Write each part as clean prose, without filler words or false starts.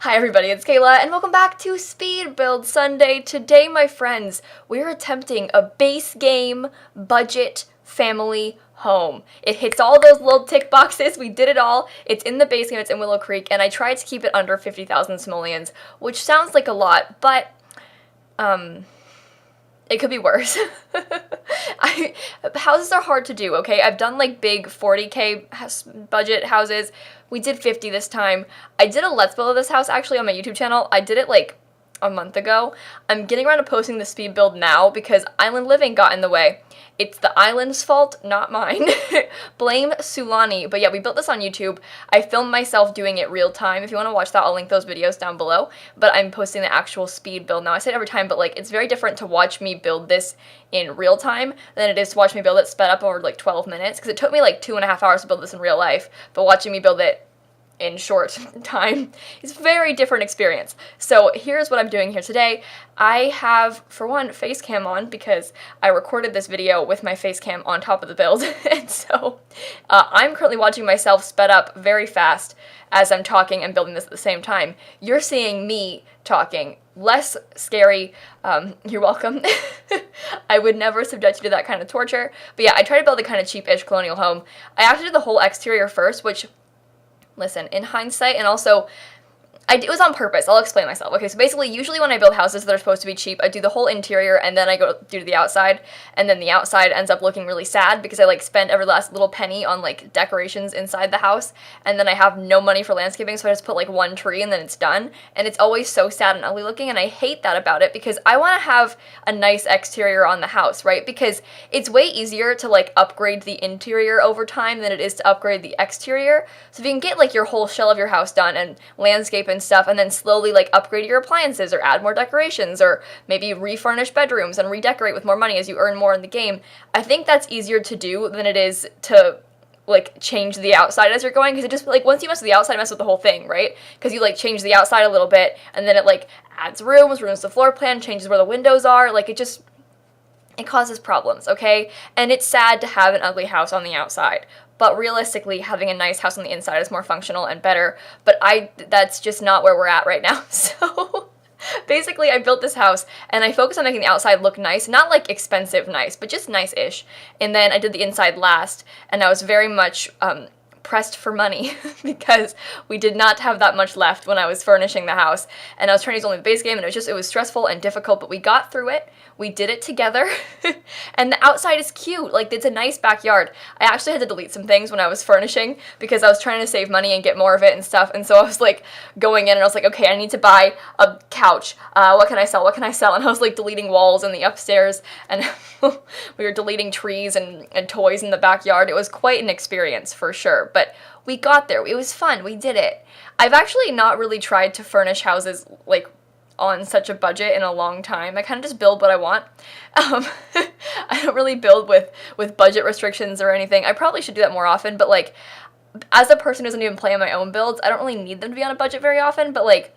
Hi everybody, it's Kayla, and welcome back to Speed Build Sunday. Today, my friends, we're attempting a base game, budget, family home. It hits all those little tick boxes, we did it all. It's in the base game, it's in Willow Creek, and I tried to keep it under 50,000 simoleons, which sounds like a lot, but, it could be worse. Houses are hard to do, okay? I've done like big 40K budget houses. We did 50 this time. I did a Let's Build of this house actually on my YouTube channel. I did it like a month ago. I'm getting around to posting the speed build now because island living got in the way. It's the island's fault, not mine. Blame Sulani. But yeah, we built this on YouTube. I filmed myself doing it real time. If you want to watch that, I'll link those videos down below. But I'm posting the actual speed build now. I say it every time, but like it's very different to watch me build this in real time than it is to watch me build it sped up over like 12 minutes. Because it took me like 2.5 hours to build this in real life. But watching me build it in short time is a very different experience. So here's what I'm doing here today. I have, for one, face cam on because I recorded this video with my face cam on top of the build. And so I'm currently watching myself sped up very fast as I'm talking and building this at the same time. You're seeing me talking. Less scary. You're welcome. I would never subject you to that kind of torture. But yeah, I tried to build a kind of cheap-ish colonial home. I actually did the whole exterior first, which, listen, in hindsight, and also, it was on purpose. I'll explain myself. Okay, so basically, usually when I build houses that are supposed to be cheap, I do the whole interior, and then I go do the outside, and then the outside ends up looking really sad because I, like, spend every last little penny on, like, decorations inside the house, and then I have no money for landscaping, so I just put, like, one tree, and then it's done, and it's always so sad and ugly looking, and I hate that about it because I want to have a nice exterior on the house, right? Because it's way easier to, like, upgrade the interior over time than it is to upgrade the exterior. So if you can get, like, your whole shell of your house done and landscape and stuff, and then slowly like upgrade your appliances or add more decorations or maybe refurnish bedrooms and redecorate with more money as you earn more in the game, I think that's easier to do than it is to like change the outside as you're going, because it just like once you mess with the outside, you mess with the whole thing, right? Because you like change the outside a little bit and then it like adds rooms the floor plan, changes where the windows are, like it causes problems, okay? And it's sad to have an ugly house on the outside. But realistically, having a nice house on the inside is more functional and better. But that's just not where we're at right now. So basically, I built this house and I focused on making the outside look nice. Not like expensive nice, but just nice-ish. And then I did the inside last, and I was very much pressed for money because we did not have that much left when I was furnishing the house, and I was trying to use only the base game, and it was stressful and difficult, but we got through it. We did it together. And the outside is cute. Like, it's a nice backyard. I actually had to delete some things when I was furnishing because I was trying to save money and get more of it and stuff, and so I was like going in and I was like, okay, I need to buy a couch. What can I sell? What can I sell? And I was like deleting walls in the upstairs, and we were deleting trees and toys in the backyard. It was quite an experience for sure, but we got there. It was fun. We did it. I've actually not really tried to furnish houses like on such a budget in a long time. I kind of just build what I want. I don't really build with budget restrictions or anything. I probably should do that more often, but like as a person who doesn't even play on my own builds, I don't really need them to be on a budget very often, but like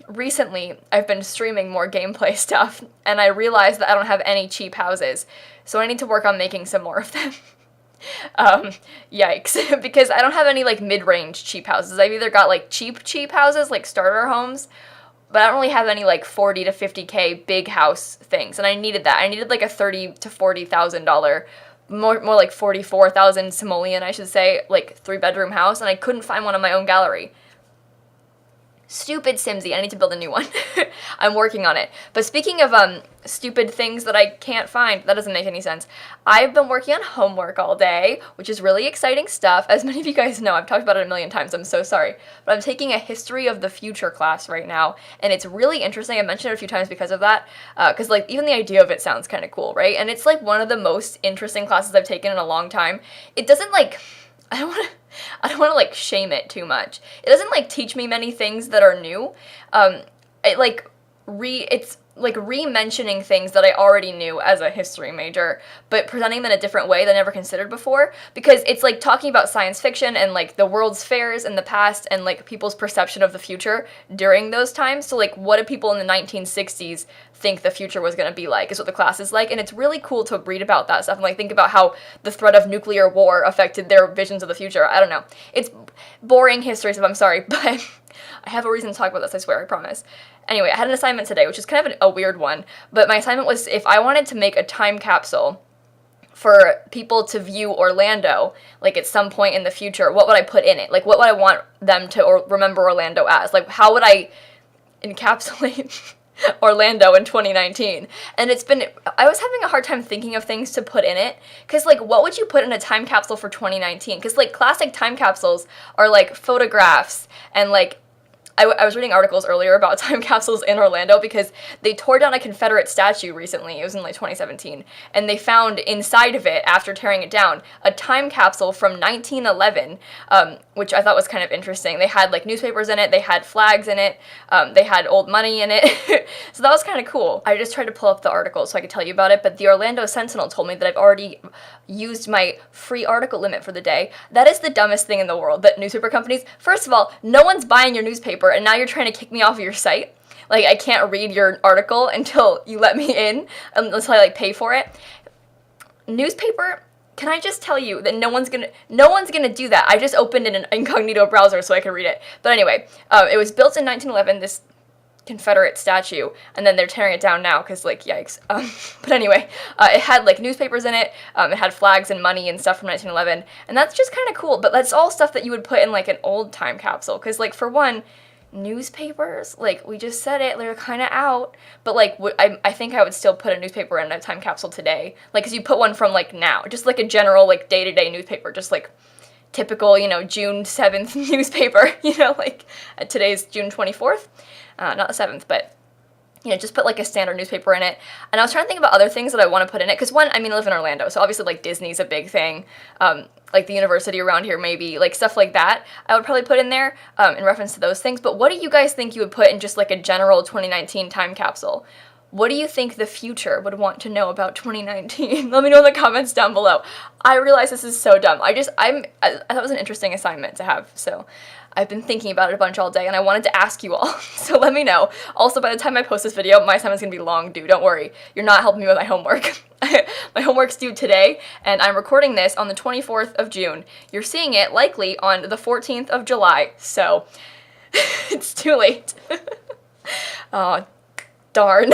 recently I've been streaming more gameplay stuff and I realized that I don't have any cheap houses, so I need to work on making some more of them. Yikes, because I don't have any like mid-range cheap houses. I've either got like cheap houses, like starter homes, but I don't really have any like 40 to 50K big house things, and I needed that. I needed like a $30,000 to $40,000, more like 44,000 simoleon, I should say, like 3-bedroom house, and I couldn't find one on my own gallery. Stupid Simsie, I need to build a new one. I'm working on it. But speaking of stupid things that I can't find, that doesn't make any sense. I've been working on homework all day, which is really exciting stuff. As many of you guys know, I've talked about it a million times, I'm so sorry. But I'm taking a History of the Future class right now, and it's really interesting. I mentioned it a few times because of that, because like even the idea of it sounds kind of cool, right? And it's like one of the most interesting classes I've taken in a long time. It doesn't like, I don't want to like shame it too much. It doesn't like teach me many things that are new. It's like re-mentioning things that I already knew as a history major, but presenting them in a different way that I never considered before, because it's like talking about science fiction and like the world's fairs in the past and like people's perception of the future during those times. So like what did people in the 1960s think the future was going to be like, is what the class is like, and it's really cool to read about that stuff and like think about how the threat of nuclear war affected their visions of the future. I don't know. It's boring history stuff, I'm sorry, but I have a reason to talk about this, I swear, I promise. Anyway, I had an assignment today, which is kind of a weird one, but my assignment was if I wanted to make a time capsule for people to view Orlando, like at some point in the future, what would I put in it? Like, what would I want them to remember Orlando as? Like, how would I encapsulate Orlando in 2019? And I was having a hard time thinking of things to put in it, because, like, what would you put in a time capsule for 2019? Because, like, classic time capsules are, like, photographs and, like, I was reading articles earlier about time capsules in Orlando because they tore down a Confederate statue recently. It was in like 2017. And they found inside of it, after tearing it down, a time capsule from 1911, which I thought was kind of interesting. They had like newspapers in it, they had flags in it, they had old money in it. So that was kind of cool. I just tried to pull up the article so I could tell you about it, but the Orlando Sentinel told me that I've already used my free article limit for the day. That is the dumbest thing in the world, that newspaper companies, first of all, no one's buying your newspaper, and now you're trying to kick me off of your site. Like, I can't read your article until you let me in, until I, like, pay for it. Newspaper, can I just tell you that no one's gonna do that. I just opened in an incognito browser so I could read it. But anyway, it was built in 1911, this Confederate statue, and then they're tearing it down now because, like, yikes. But anyway, it had like newspapers in it, it had flags and money and stuff from 1911, and that's just kind of cool. But that's all stuff that you would put in like an old time capsule, because, like, for one, newspapers, like we just said it, they're kind of out. But like I think I would still put a newspaper in a time capsule today, like, because you put one from like now, just like a general like day-to-day newspaper, just like typical, you know, June 7th newspaper, you know, like today's June 24th. Not the 7th, but, you know, just put, like, a standard newspaper in it. And I was trying to think about other things that I want to put in it, because, one, I mean, I live in Orlando, so obviously, like, Disney's a big thing, like, the university around here, maybe, like, stuff like that, I would probably put in there, in reference to those things. But what do you guys think you would put in just, like, a general 2019 time capsule? What do you think the future would want to know about 2019? Let me know in the comments down below. I realize this is so dumb. I thought it was an interesting assignment to have, so I've been thinking about it a bunch all day, and I wanted to ask you all, so let me know. Also, by the time I post this video, my assignment's gonna be long due, don't worry. You're not helping me with my homework. My homework's due today, and I'm recording this on the 24th of June. You're seeing it, likely, on the 14th of July, so it's too late. Oh, darn.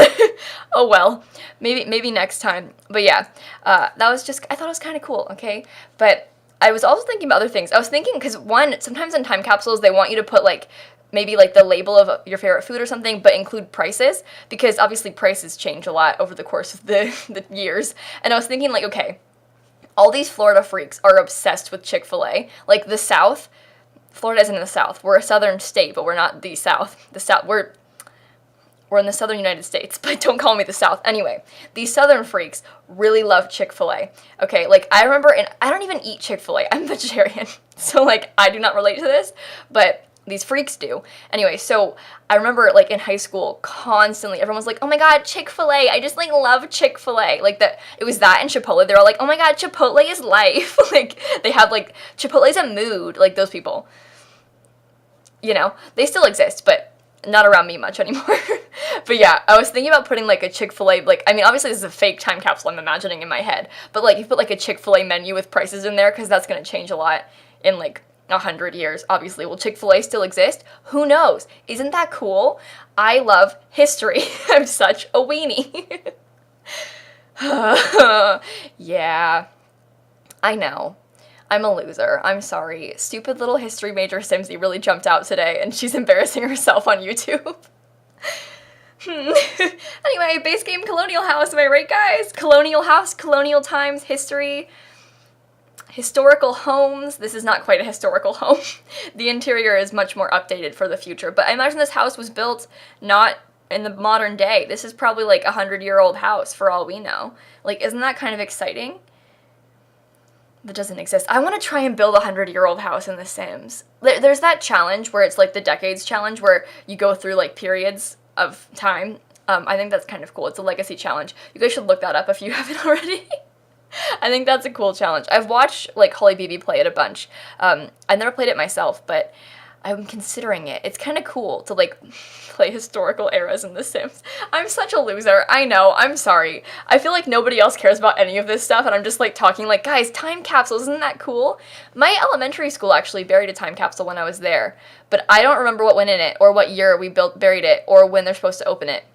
Oh well, maybe next time. But yeah, that was just, I thought it was kind of cool, okay? But I was also thinking about other things. I was thinking, because one, sometimes in time capsules, they want you to put, like, maybe, like, the label of your favorite food or something, but include prices, because obviously prices change a lot over the course of the years. And I was thinking, like, okay, all these Florida freaks are obsessed with Chick-fil-A. Like, the South, Florida isn't in the South. We're a southern state, but we're not the South. We're in the southern United States, but don't call me the South. Anyway, these southern freaks really love Chick-fil-A. Okay, like, I remember, and I don't even eat Chick-fil-A. I'm vegetarian, so, like, I do not relate to this, but these freaks do. Anyway, so I remember, like, in high school, constantly, everyone was like, oh my god, Chick-fil-A, I just, like, love Chick-fil-A. Like, it was that and Chipotle. They were all like, oh my god, Chipotle is life. Like, they have, like, Chipotle's a mood, like, those people. You know, they still exist, but not around me much anymore. But yeah, I was thinking about putting, like, a Chick-fil-A, like, I mean, obviously this is a fake time capsule I'm imagining in my head, but, like, you put, like, a Chick-fil-A menu with prices in there, because that's going to change a lot in, like, 100 years, obviously. Will Chick-fil-A still exist? Who knows? Isn't that cool? I love history. I'm such a weenie. Yeah, I know. I'm a loser. I'm sorry. Stupid little history major Simsie really jumped out today, and she's embarrassing herself on YouTube. Anyway, base game Colonial House, am I right, guys? Colonial House, Colonial Times, history, historical homes. This is not quite a historical home. The interior is much more updated for the future, but I imagine this house was built not in the modern day. This is probably like a 100-year-old house for all we know. Like, isn't that kind of exciting? That doesn't exist. I want to try and build a 100-year-old house in The Sims. There's that challenge where it's like the decades challenge where you go through like periods of time. I think that's kind of cool. It's a legacy challenge. You guys should look that up if you haven't already. I think that's a cool challenge. I've watched like Holly Beebe play it a bunch. I've never played it myself, but I'm considering it. It's kind of cool to, like, play historical eras in The Sims. I'm such a loser. I know. I'm sorry. I feel like nobody else cares about any of this stuff, and I'm just, like, talking like, guys, time capsules, isn't that cool? My elementary school actually buried a time capsule when I was there, but I don't remember what went in it, or what year we buried it, or when they're supposed to open it.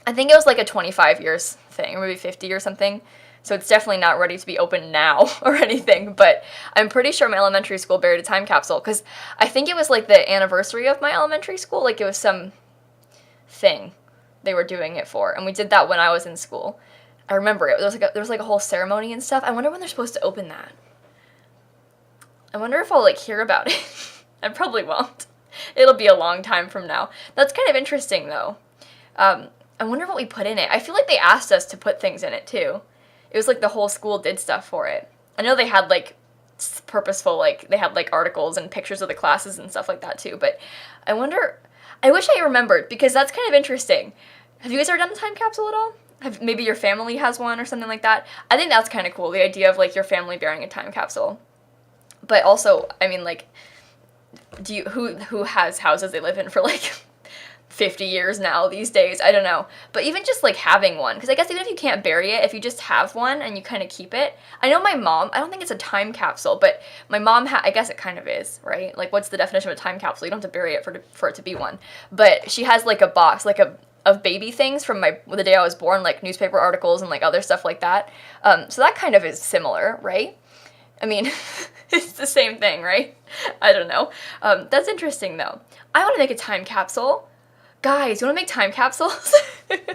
I think it was, like, a 25 years thing, or maybe 50 or something. So it's definitely not ready to be opened now or anything, but I'm pretty sure my elementary school buried a time capsule, because I think it was, like, the anniversary of my elementary school, like, it was some thing they were doing it for, and we did that when I was in school. I remember it. There was like a whole ceremony and stuff. I wonder when they're supposed to open that. I wonder if I'll, like, hear about it. I probably won't. It'll be a long time from now. That's kind of interesting, though. I wonder what we put in it. I feel like they asked us to put things in it, too. It was like the whole school did stuff for it. I know they had, like, purposeful, like, they had, like, articles and pictures of the classes and stuff like that, too. But I wonder, I wish I remembered, because that's kind of interesting. Have you guys ever done a time capsule at all? Maybe your family has one or something like that? I think that's kind of cool, the idea of, like, your family bearing a time capsule. But also, I mean, like, who has houses they live in for, like, 50 years now these days? I don't know. But even just, like, having one, because I guess even if you can't bury it, if you just have one and you kind of keep it. I know my mom, I don't think it's a time capsule, but my mom, I guess it kind of is, right? Like, what's the definition of a time capsule? You don't have to bury it for it to be one. But she has, like, a box, like, of baby things from the day I was born, like newspaper articles and, like, other stuff like that. So that kind of is similar, right? I mean, it's the same thing, right? I don't know. That's interesting, though. I want to make a time capsule. Guys, you want to make time capsules? I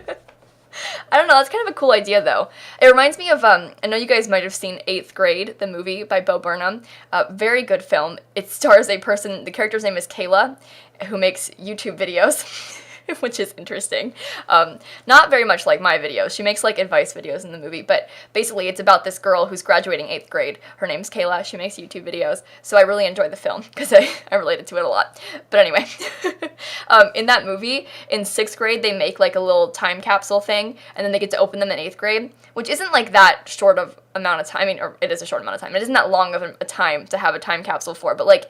don't know, that's kind of a cool idea, though. It reminds me of, I know you guys might have seen 8th Grade, the movie by Bo Burnham. Very good film. It stars a person, the character's name is Kayla, who makes YouTube videos. Which is interesting. Not very much like my videos. She makes, like, advice videos in the movie, but basically it's about this girl who's graduating 8th grade. Her name's Kayla. She makes YouTube videos, so I really enjoy the film, because I related to it a lot. But anyway, in that movie, in 6th grade, they make, like, a little time capsule thing, and then they get to open them in 8th grade, which isn't, like, that short of amount of time. I mean, or it is a short amount of time. It isn't that long of a time to have a time capsule for, but, like,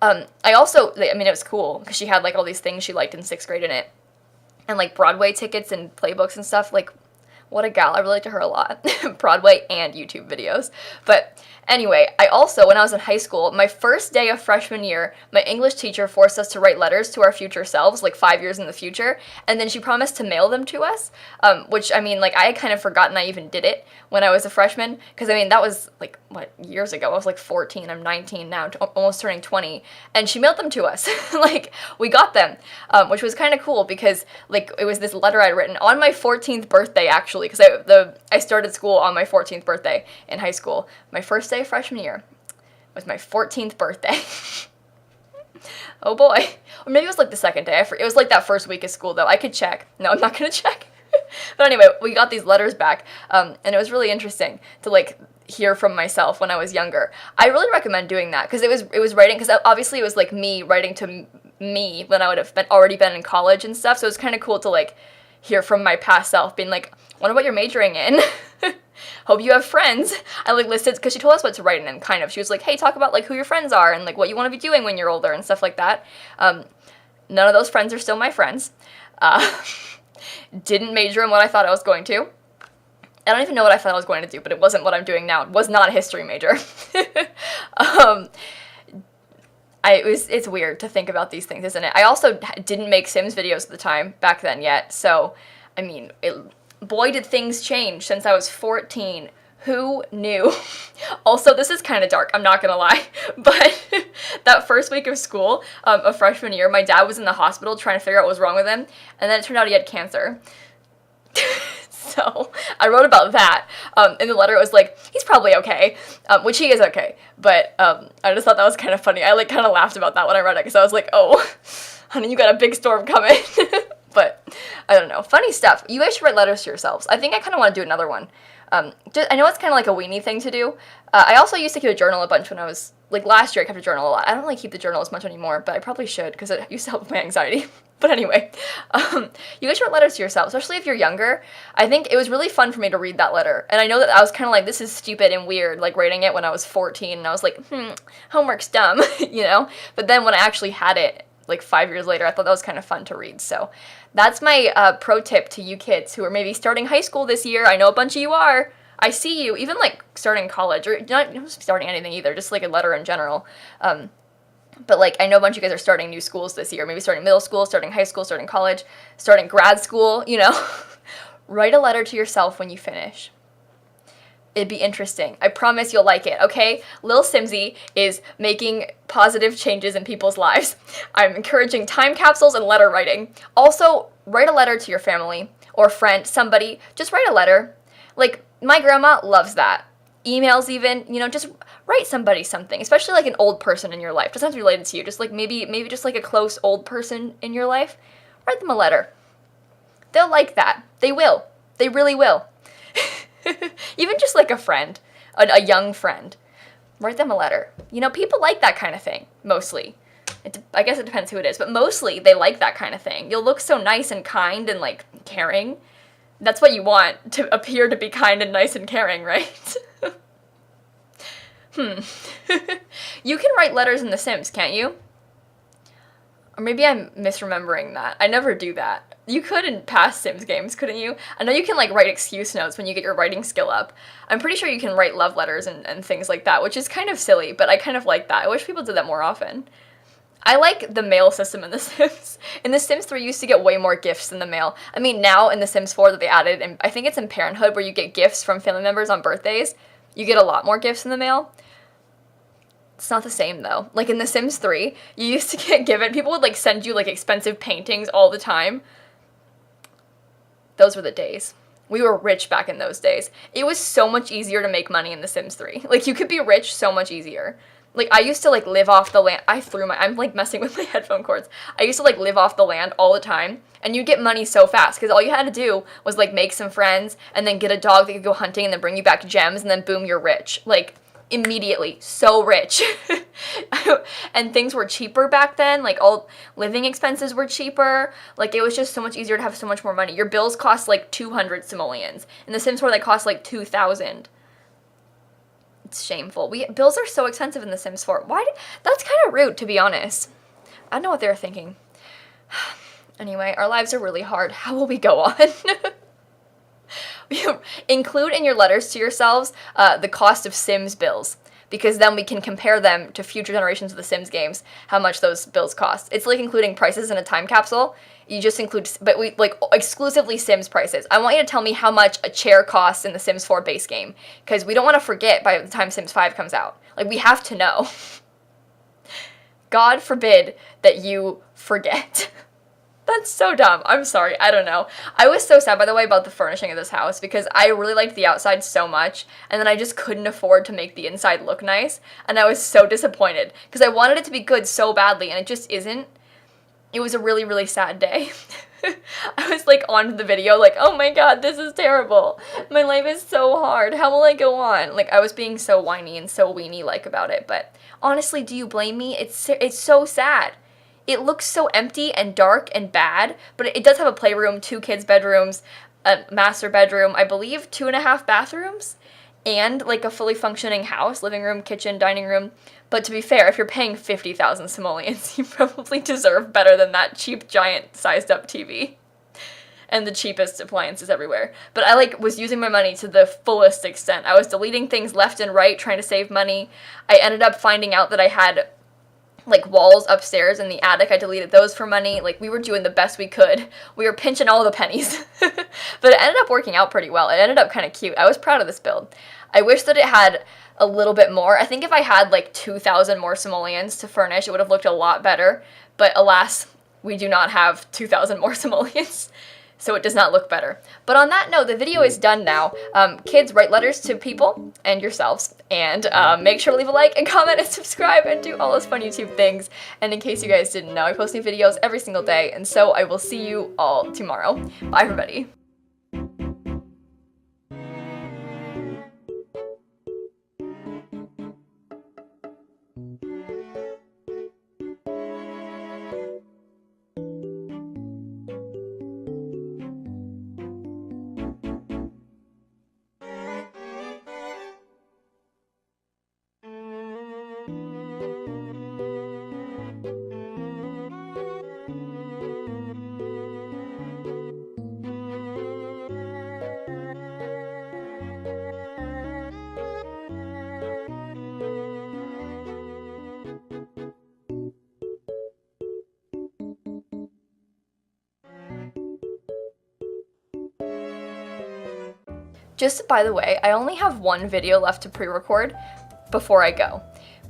it was cool, because she had, like, all these things she liked in 6th grade in it, and, like, Broadway tickets and playbooks and stuff. Like, what a gal. I relate to her a lot. Broadway and YouTube videos. But anyway, I also, when I was in high school, my first day of freshman year, my English teacher forced us to write letters to our future selves, like 5 years in the future, and then she promised to mail them to us, which, I mean, like, I had kind of forgotten I even did it when I was a freshman, because, I mean, that was, like, years ago. I was, like, 14. I'm 19 now, almost turning 20, and she mailed them to us. Like, we got them, which was kind of cool, because, like, it was this letter I'd written on my 14th birthday, actually, because I started school on my 14th birthday in high school. My first day of freshman year was my 14th birthday. Oh boy. Or maybe it was, like, the second day. It was, like, that first week of school, though. I could check. No, I'm not going to check. But anyway, we got these letters back, and it was really interesting to, like, hear from myself when I was younger. I really recommend doing that, because it was writing, because obviously it was, like, me writing to me when I would have already been in college and stuff, so it was kind of cool to, like, hear from my past self, being like, wonder what you're majoring in. Hope you have friends. I, like, listed, because she told us what to write in them, kind of. She was like, hey, talk about, like, who your friends are and, like, what you want to be doing when you're older and stuff like that. None of those friends are still my friends. Didn't major in what I thought I was going to. I don't even know what I thought I was going to do, but it wasn't what I'm doing now. It was not a history major. It's weird to think about these things, isn't it? I also didn't make Sims videos at the time, back then yet, so, I mean, boy did things change since I was 14. Who knew? Also, this is kind of dark, I'm not gonna lie, but that first week of school, of freshman year, my dad was in the hospital trying to figure out what was wrong with him, and then it turned out he had cancer. So, I wrote about that. In the letter, it was like, he's probably okay, which he is okay, but I just thought that was kind of funny. I, like, kind of laughed about that when I read it, because I was like, oh, honey, you got a big storm coming. But, I don't know. Funny stuff. You guys should write letters to yourselves. I think I kind of want to do another one. I know it's kind of like a weenie thing to do. I also used to keep a journal a bunch when I was, like, last year I kept a journal a lot. I don't really keep the journal as much anymore, but I probably should, because it used to help with my anxiety. But anyway, you guys should write letters to yourself, especially if you're younger. I think it was really fun for me to read that letter. And I know that I was kind of like, this is stupid and weird, like writing it when I was 14. And I was like, homework's dumb, you know? But then when I actually had it, like 5 years later, I thought that was kind of fun to read. So that's my pro tip to you kids who are maybe starting high school this year. I know a bunch of you are. I see you, even like starting college, or not starting anything either, just like a letter in general. But, like, I know a bunch of you guys are starting new schools this year. Maybe starting middle school, starting high school, starting college, starting grad school, you know. Write a letter to yourself when you finish. It'd be interesting. I promise you'll like it, okay? Lil Simsie is making positive changes in people's lives. I'm encouraging time capsules and letter writing. Also, write a letter to your family or friend, somebody. Just write a letter. Like, my grandma loves that. Emails even, you know, just write somebody something, especially like an old person in your life. Doesn't have to be related to you, just like maybe just like a close old person in your life. Write them a letter. They'll like that. They will. They really will. Even just like a friend, a young friend. Write them a letter. You know, people like that kind of thing, mostly. I guess it depends who it is, but mostly they like that kind of thing. You'll look so nice and kind and like caring. That's what you want, to appear to be kind and nice and caring, right? You can write letters in The Sims, can't you? Or maybe I'm misremembering that. I never do that. You could in past Sims games, couldn't you? I know you can like write excuse notes when you get your writing skill up. I'm pretty sure you can write love letters and things like that, which is kind of silly, but I kind of like that. I wish people did that more often. I like the mail system in The Sims. In The Sims 3, you used to get way more gifts in the mail. I mean, now in The Sims 4 that they added, and I think it's in Parenthood where you get gifts from family members on birthdays, you get a lot more gifts in the mail. It's not the same though. Like in The Sims 3, you used to get given, people would like send you like expensive paintings all the time. Those were the days. We were rich back in those days. It was so much easier to make money in The Sims 3. Like you could be rich so much easier. Like I used to like live off the land. I'm like messing with my headphone cords. I used to like live off the land all the time. And you'd get money so fast because all you had to do was like make some friends and then get a dog that could go hunting and then bring you back gems and then boom, you're rich. Like immediately, so rich. And things were cheaper back then, like all living expenses were cheaper, like it was just so much easier to have so much more money. Your bills cost like 200 simoleons. In The Sims 4 they cost like 2,000. It's shameful. Bills are so expensive in The Sims 4. That's kind of rude, to be honest. I don't know what they were thinking. Anyway, our lives are really hard. How will we go on? Include in your letters to yourselves the cost of Sims bills, because then we can compare them to future generations of the Sims games, how much those bills cost. It's like including prices in a time capsule. You just include, but we like exclusively Sims prices. I want you to tell me how much a chair costs in the Sims 4 base game, because we don't want to forget by the time Sims 5 comes out. Like, we have to know. God forbid that you forget. That's so dumb. I'm sorry. I don't know. I was so sad, by the way, about the furnishing of this house because I really liked the outside so much, and then I just couldn't afford to make the inside look nice, and I was so disappointed because I wanted it to be good so badly, and it just isn't. It was a really, really sad day. I was like on the video like, oh my god, this is terrible. My life is so hard. How will I go on? Like, I was being so whiny and so weenie-like about it, but honestly, do you blame me? It's so sad. It looks so empty and dark and bad, but it does have a playroom, 2 kids' bedrooms, a master bedroom, I believe 2.5 bathrooms, and like a fully functioning house, living room, kitchen, dining room. But to be fair, if you're paying 50,000 simoleons, you probably deserve better than that cheap, giant, sized-up TV. And the cheapest appliances everywhere. But I was using my money to the fullest extent. I was deleting things left and right, trying to save money. I ended up finding out that I had walls upstairs in the attic. I deleted those for money. We were doing the best we could. We were pinching all the pennies. But it ended up working out pretty well. It ended up kind of cute. I was proud of this build. I wish that it had a little bit more. I think if I had 2,000 more simoleons to furnish, it would have looked a lot better. But alas, we do not have 2,000 more simoleons. So it does not look better. But on that note, the video is done now. Kids, write letters to people and yourselves. And make sure to leave a like and comment and subscribe and do all those fun YouTube things. And in case you guys didn't know, I post new videos every single day. And so I will see you all tomorrow. Bye, everybody. Just by the way, I only have one video left to pre-record before I go.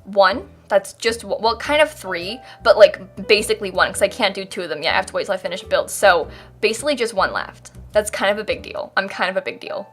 One, that's just, well, kind of three, but like basically one, because I can't do two of them yet. I have to wait till I finish build. So basically just one left. That's kind of a big deal. I'm kind of a big deal.